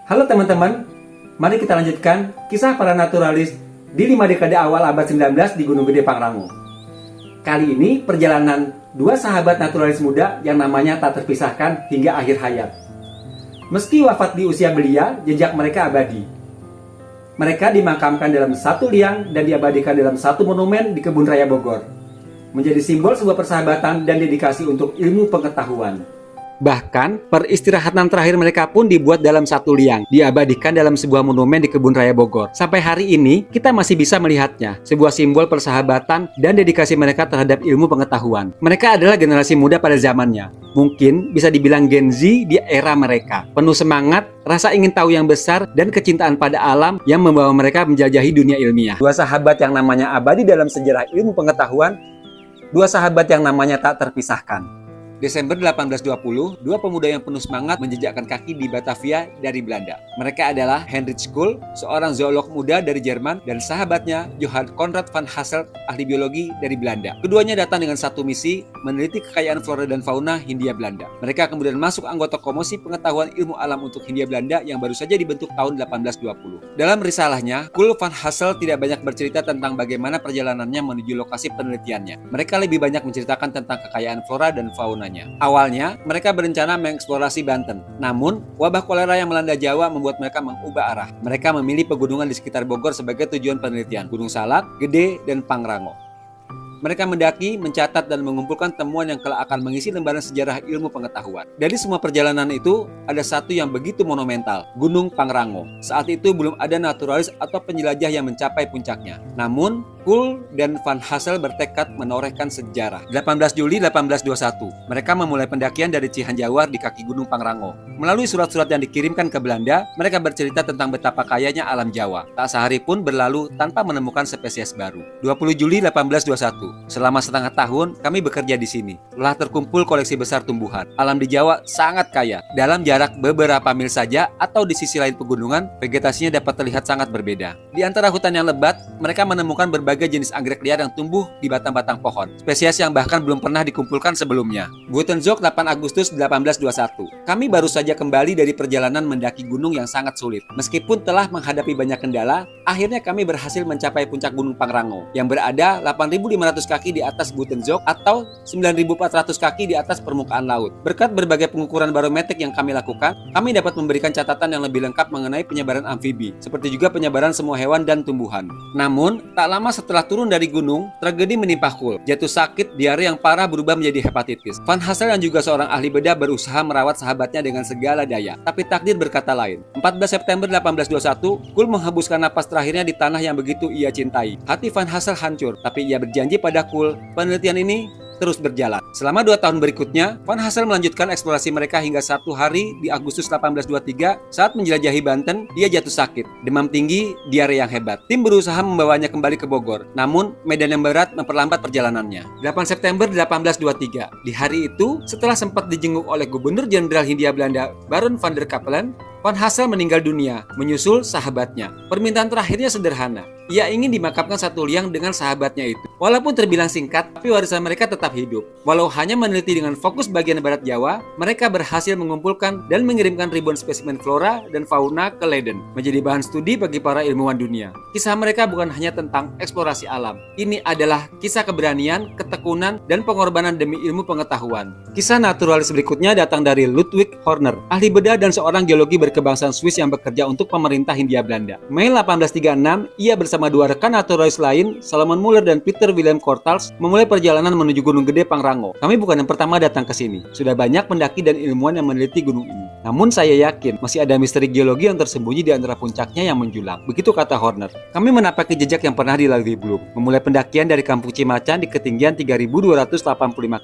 Halo teman-teman, mari kita lanjutkan kisah para naturalis di 5 dekade awal abad 19 di Gunung Gede Pangrango. Kali ini perjalanan dua sahabat naturalis muda yang namanya tak terpisahkan hingga akhir hayat. Meski wafat di usia belia, jejak mereka abadi. Mereka dimakamkan dalam satu liang dan diabadikan dalam satu monumen di Kebun Raya Bogor. Menjadi simbol sebuah persahabatan dan dedikasi untuk ilmu pengetahuan. Bahkan, peristirahatan terakhir mereka pun dibuat dalam satu liang, diabadikan dalam sebuah monumen di Kebun Raya Bogor. Sampai hari ini, kita masih bisa melihatnya, sebuah simbol persahabatan dan dedikasi mereka terhadap ilmu pengetahuan. Mereka adalah generasi muda pada zamannya. Mungkin bisa dibilang Gen Z di era mereka. Penuh semangat, rasa ingin tahu yang besar, dan kecintaan pada alam yang membawa mereka menjelajahi dunia ilmiah. Dua sahabat yang namanya abadi dalam sejarah ilmu pengetahuan, dua sahabat yang namanya tak terpisahkan. Desember 1820, dua pemuda yang penuh semangat menjejakkan kaki di Batavia dari Belanda. Mereka adalah Heinrich Kuhl, seorang zoolog muda dari Jerman, dan sahabatnya Johann Conrad van Hasselt, ahli biologi dari Belanda. Keduanya datang dengan satu misi, meneliti kekayaan flora dan fauna Hindia Belanda. Mereka kemudian masuk anggota Komisi Pengetahuan Ilmu Alam untuk Hindia Belanda yang baru saja dibentuk tahun 1820. Dalam risalahnya, Kuhl van Hasselt tidak banyak bercerita tentang bagaimana perjalanannya menuju lokasi penelitiannya. Mereka lebih banyak menceritakan tentang kekayaan flora dan fauna. Awalnya, mereka berencana mengeksplorasi Banten. Namun, wabah kolera yang melanda Jawa membuat mereka mengubah arah. Mereka memilih pegunungan di sekitar Bogor sebagai tujuan penelitian. Gunung Salak, Gede, dan Pangrango. Mereka mendaki, mencatat, dan mengumpulkan temuan yang kelak akan mengisi lembaran sejarah ilmu pengetahuan. Dari semua perjalanan itu, ada satu yang begitu monumental, Gunung Pangrango. Saat itu belum ada naturalis atau penjelajah yang mencapai puncaknya. Namun, Kuhl dan Van Hasselt bertekad menorehkan sejarah. 18 Juli 1821, mereka memulai pendakian dari Cihanjawar di kaki Gunung Pangrango. Melalui surat-surat yang dikirimkan ke Belanda, mereka bercerita tentang betapa kayanya alam Jawa. Tak sehari pun berlalu tanpa menemukan spesies baru. 20 Juli 1821, selama setengah tahun kami bekerja di sini. Telah terkumpul koleksi besar tumbuhan. Alam di Jawa sangat kaya. Dalam jarak beberapa mil saja atau di sisi lain pegunungan, vegetasinya dapat terlihat sangat berbeda. Di antara hutan yang lebat, mereka menemukan berbagai jenis anggrek liar yang tumbuh di batang-batang pohon. Spesies yang bahkan belum pernah dikumpulkan sebelumnya. Buitenzorg 8 Agustus 1821. Kami baru saja kembali dari perjalanan mendaki gunung yang sangat sulit. Meskipun telah menghadapi banyak kendala, akhirnya kami berhasil mencapai puncak Gunung Pangrango yang berada 8.500 kaki di atas Buitenzorg atau 9.400 kaki di atas permukaan laut. Berkat berbagai pengukuran barometrik yang kami lakukan, kami dapat memberikan catatan yang lebih lengkap mengenai penyebaran amfibi, seperti juga penyebaran semua hewan dan tumbuhan. Namun, tak lama setelah turun dari gunung, tragedi menimpa Kuhl. Jatuh sakit, diare yang parah berubah menjadi hepatitis. Van Hasselt yang juga seorang ahli bedah berusaha merawat sahabatnya dengan segala daya. Tapi takdir berkata lain. 14 September 1821, Kuhl menghembuskan napas terakhirnya di tanah yang begitu ia cintai. Hati Van Hasselt hancur, tapi ia berjanji pada Kuhl, penelitian ini terus berjalan. Selama 2 tahun berikutnya, Van Hasselt melanjutkan eksplorasi mereka hingga satu hari di Agustus 1823 saat menjelajahi Banten, dia jatuh sakit, demam tinggi, diare yang hebat. Tim berusaha membawanya kembali ke Bogor, namun medan yang berat memperlambat perjalanannya. 8 September 1823, di hari itu, setelah sempat dijenguk oleh Gubernur Jenderal Hindia Belanda Baron van der Capellen, Van Hasselt meninggal dunia, menyusul sahabatnya. Permintaan terakhirnya sederhana. Ia ingin dimakamkan satu liang dengan sahabatnya itu. Walaupun terbilang singkat, tapi warisan mereka tetap hidup. Walau hanya meneliti dengan fokus bagian barat Jawa, mereka berhasil mengumpulkan dan mengirimkan ribuan spesimen flora dan fauna ke Leiden, menjadi bahan studi bagi para ilmuwan dunia. Kisah mereka bukan hanya tentang eksplorasi alam. Ini adalah kisah keberanian, ketekunan, dan pengorbanan demi ilmu pengetahuan. Kisah naturalis berikutnya datang dari Ludwig Horner, ahli bedah dan seorang geologi berkebangsaan Swiss yang bekerja untuk pemerintah Hindia Belanda. Mei 1836, ia bersama dua rekan naturalis lain, Salomon Muller dan Peter William Courtals, memulai perjalanan menuju Gunung Gede Pangrango. Kami bukan yang pertama datang ke sini. Sudah banyak pendaki dan ilmuwan yang meneliti gunung ini. Namun saya yakin masih ada misteri geologi yang tersembunyi di antara puncaknya yang menjulang. Begitu kata Horner. Kami menapaki jejak yang pernah dilalui belum. Memulai pendakian dari Kampung Cimacan di ketinggian 3.285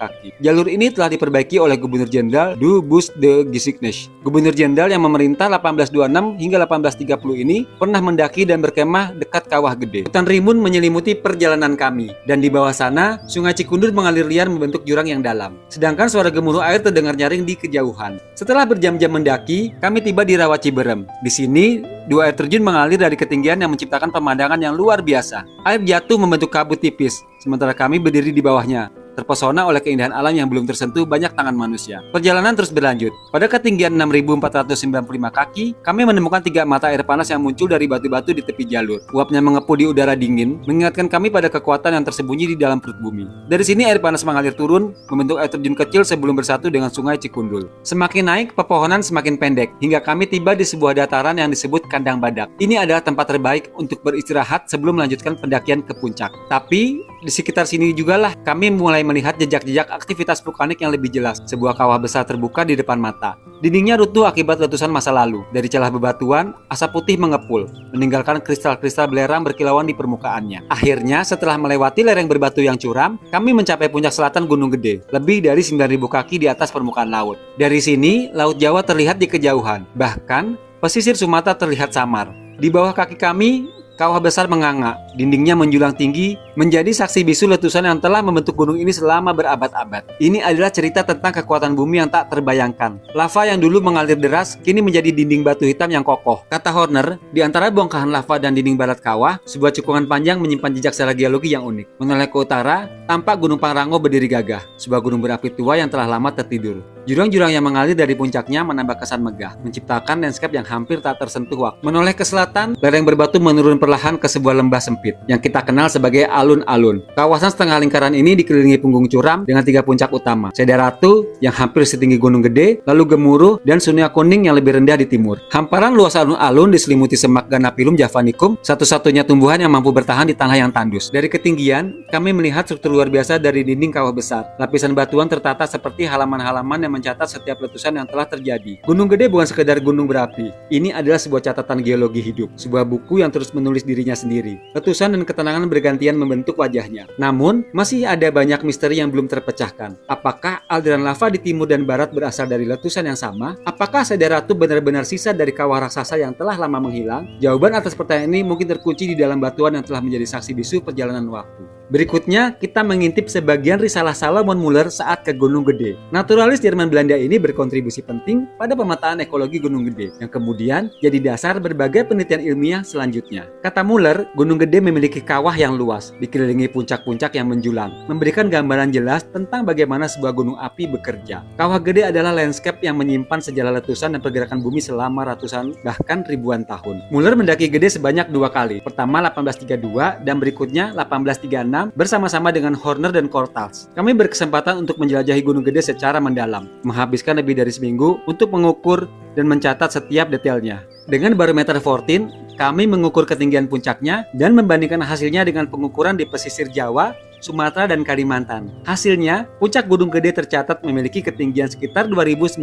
kaki. Jalur ini telah diperbaiki oleh Gubernur Jenderal Du Bus de Gisignes. Gubernur Jenderal yang memerintah 1826 hingga 1830 ini pernah mendaki dan berkemah dekat Kawah Gede. Hutan rimbun menyelimuti perjalanan kami, dan di bawah sana, Sungai Cikundur mengalir liar membentuk jurang yang dalam. Sedangkan suara gemuruh air terdengar nyaring di kejauhan. Setelah berjam-jam mendaki, kami tiba di Rawa Ciberem. Di sini, dua air terjun mengalir dari ketinggian yang menciptakan pemandangan yang luar biasa. Air jatuh membentuk kabut tipis, sementara kami berdiri di bawahnya. terpesona oleh keindahan alam yang belum tersentuh banyak tangan manusia. Perjalanan terus berlanjut. Pada ketinggian 6.495 kaki, kami menemukan 3 mata air panas yang muncul dari batu-batu di tepi jalur. Uapnya mengepul di udara dingin, mengingatkan kami pada kekuatan yang tersembunyi di dalam perut bumi. Dari sini air panas mengalir turun, membentuk air terjun kecil sebelum bersatu dengan sungai Cikundul. Semakin naik, pepohonan semakin pendek, hingga kami tiba di sebuah dataran yang disebut Kandang Badak. Ini adalah tempat terbaik untuk beristirahat sebelum melanjutkan pendakian ke puncak. Tapi, di sekitar sini jugalah kami mulai melihat jejak-jejak aktivitas vulkanik yang lebih jelas. Sebuah kawah besar terbuka di depan mata. Dindingnya runtuh akibat letusan masa lalu. Dari celah bebatuan, asap putih mengepul, meninggalkan kristal-kristal belerang berkilauan di permukaannya. Akhirnya, setelah melewati lereng berbatu yang curam, kami mencapai puncak selatan Gunung Gede, lebih dari 9.000 kaki di atas permukaan laut. Dari sini, Laut Jawa terlihat di kejauhan. Bahkan, pesisir Sumatera terlihat samar. Di bawah kaki kami, kawah besar menganga, dindingnya menjulang tinggi, menjadi saksi bisu letusan yang telah membentuk gunung ini selama berabad-abad. Ini adalah cerita tentang kekuatan bumi yang tak terbayangkan. Lava yang dulu mengalir deras, kini menjadi dinding batu hitam yang kokoh. Kata Horner, di antara bongkahan lava dan dinding barat kawah, sebuah cekungan panjang menyimpan jejak sejarah geologi yang unik. Menoleh ke utara, tampak Gunung Pangrango berdiri gagah, sebuah gunung berapi tua yang telah lama tertidur. Jurang-jurang yang mengalir dari puncaknya menambah kesan megah, menciptakan landscape yang hampir tak tersentuh waktu. Menoleh ke selatan, lereng berbatu menurun perlahan ke sebuah lembah sempit, yang kita kenal sebagai alun-alun. Kawasan setengah lingkaran ini dikelilingi punggung curam dengan 3 puncak utama. Seda Ratu yang hampir setinggi Gunung Gede, lalu Gemuruh dan Sunia Kuning yang lebih rendah di timur. Hamparan luas alun-alun diselimuti semak Ganapilum javanicum, satu-satunya tumbuhan yang mampu bertahan di tanah yang tandus. Dari ketinggian, kami melihat struktur luar biasa dari dinding kawah besar. Lapisan batuan tertata seperti halaman-halaman yang mencatat setiap letusan yang telah terjadi. Gunung Gede bukan sekedar gunung berapi. Ini adalah sebuah catatan geologi hidup, sebuah buku yang terus menulis dirinya sendiri. Letusan dan ketenangan bergantian membentuk wajahnya. Namun, masih ada banyak misteri yang belum terpecahkan. Apakah aliran lava di timur dan barat berasal dari letusan yang sama? Apakah Seda Ratu benar-benar sisa dari kawah raksasa yang telah lama menghilang? Jawaban atas pertanyaan ini mungkin terkunci di dalam batuan yang telah menjadi saksi bisu perjalanan waktu. Berikutnya, kita mengintip sebagian risalah Salomon Muller saat ke Gunung Gede. Naturalis Jerman Belanda ini berkontribusi penting pada pemetaan ekologi Gunung Gede, yang kemudian jadi dasar berbagai penelitian ilmiah selanjutnya. Kata Muller, Gunung Gede memiliki kawah yang luas, dikelilingi puncak-puncak yang menjulang, memberikan gambaran jelas tentang bagaimana sebuah gunung api bekerja. Kawah Gede adalah landscape yang menyimpan sejarah letusan dan pergerakan bumi selama ratusan bahkan ribuan tahun. Muller mendaki Gede sebanyak 2 kali, pertama 1832 dan berikutnya 1836 bersama-sama dengan Horner dan Courtals. Kami berkesempatan untuk menjelajahi Gunung Gede secara mendalam, menghabiskan lebih dari seminggu untuk mengukur dan mencatat setiap detailnya. Dengan barometer 14, kami mengukur ketinggian puncaknya dan membandingkan hasilnya dengan pengukuran di pesisir Jawa, Sumatera, dan Kalimantan. Hasilnya, puncak Gunung Gede tercatat memiliki ketinggian sekitar 2.965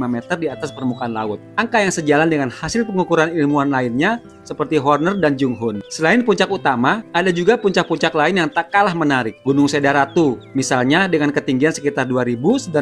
meter di atas permukaan laut. Angka yang sejalan dengan hasil pengukuran ilmuwan lainnya seperti Horner dan Jung Hoon. Selain puncak utama, ada juga puncak-puncak lain yang tak kalah menarik. Gunung Seda Ratu, misalnya dengan ketinggian sekitar 2.920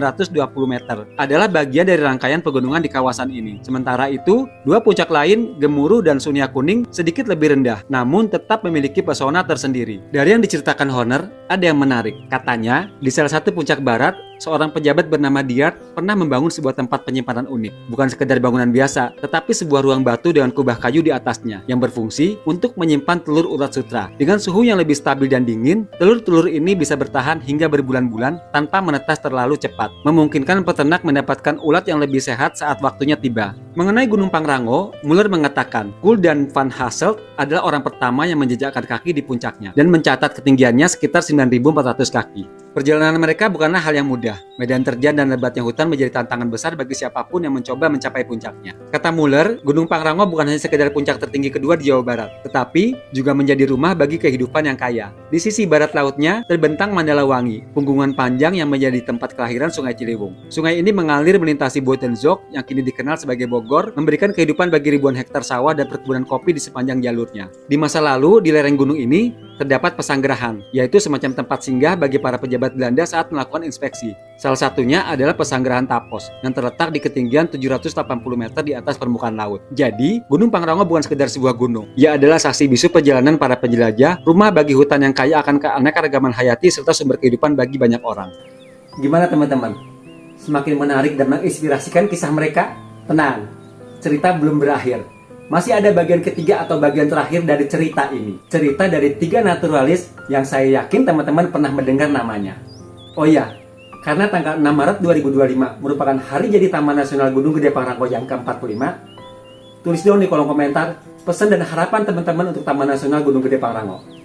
meter, adalah bagian dari rangkaian pegunungan di kawasan ini. Sementara itu, 2 puncak lain, Gemuruh dan Sunia Kuning, sedikit lebih rendah, namun tetap memiliki pesona tersendiri. Dari yang diceritakan Horner, ada yang menarik. Katanya, di salah satu puncak barat, seorang pejabat bernama Diard pernah membangun sebuah tempat penyimpanan unik. Bukan sekedar bangunan biasa, tetapi sebuah ruang batu dengan kubah kayu di atasnya, yang berfungsi untuk menyimpan telur ulat sutra. Dengan suhu yang lebih stabil dan dingin, telur-telur ini bisa bertahan hingga berbulan-bulan tanpa menetas terlalu cepat, memungkinkan peternak mendapatkan ulat yang lebih sehat saat waktunya tiba. Mengenai Gunung Pangrango, Muller mengatakan, Kuhl dan Van Hasselt adalah orang pertama yang menjejakkan kaki di puncaknya dan mencatat ketinggiannya sekitar 9.400 kaki. Perjalanan mereka bukanlah hal yang mudah. Medan terjal dan lebatnya hutan menjadi tantangan besar bagi siapapun yang mencoba mencapai puncaknya. Kata Muller, Gunung Pangrango bukan hanya sekedar puncak tertinggi kedua di Jawa Barat, tetapi juga menjadi rumah bagi kehidupan yang kaya. Di sisi barat lautnya terbentang Mandalawangi, punggungan panjang yang menjadi tempat kelahiran Sungai Ciliwung. Sungai ini mengalir melintasi Buitenzorg yang kini dikenal sebagai Bogor, memberikan kehidupan bagi ribuan hektar sawah dan perkebunan kopi di sepanjang jalurnya. Di masa lalu, di lereng gunung ini terdapat pesanggerahan, yaitu semacam tempat singgah bagi para pejabat Belanda saat melakukan inspeksi. Salah satunya adalah pesanggerahan Tapos yang terletak di ketinggian 780 meter di atas permukaan laut. Jadi, Gunung Pangrango bukan sekedar sebuah gunung. Ia adalah saksi bisu perjalanan para penjelajah, rumah bagi hutan yang kaya akan keanekaragaman hayati serta sumber kehidupan bagi banyak orang. Gimana teman-teman? Semakin menarik dan menginspirasikan kisah mereka? Tenang, cerita belum berakhir. Masih ada bagian ketiga atau bagian terakhir dari cerita ini. Cerita dari 3 naturalis yang saya yakin teman-teman pernah mendengar namanya. Oh iya, karena tanggal 6 Maret 2025 merupakan hari jadi Taman Nasional Gunung Gede Pangrango yang ke-45, tulis dong di kolom komentar pesan dan harapan teman-teman untuk Taman Nasional Gunung Gede Pangrango.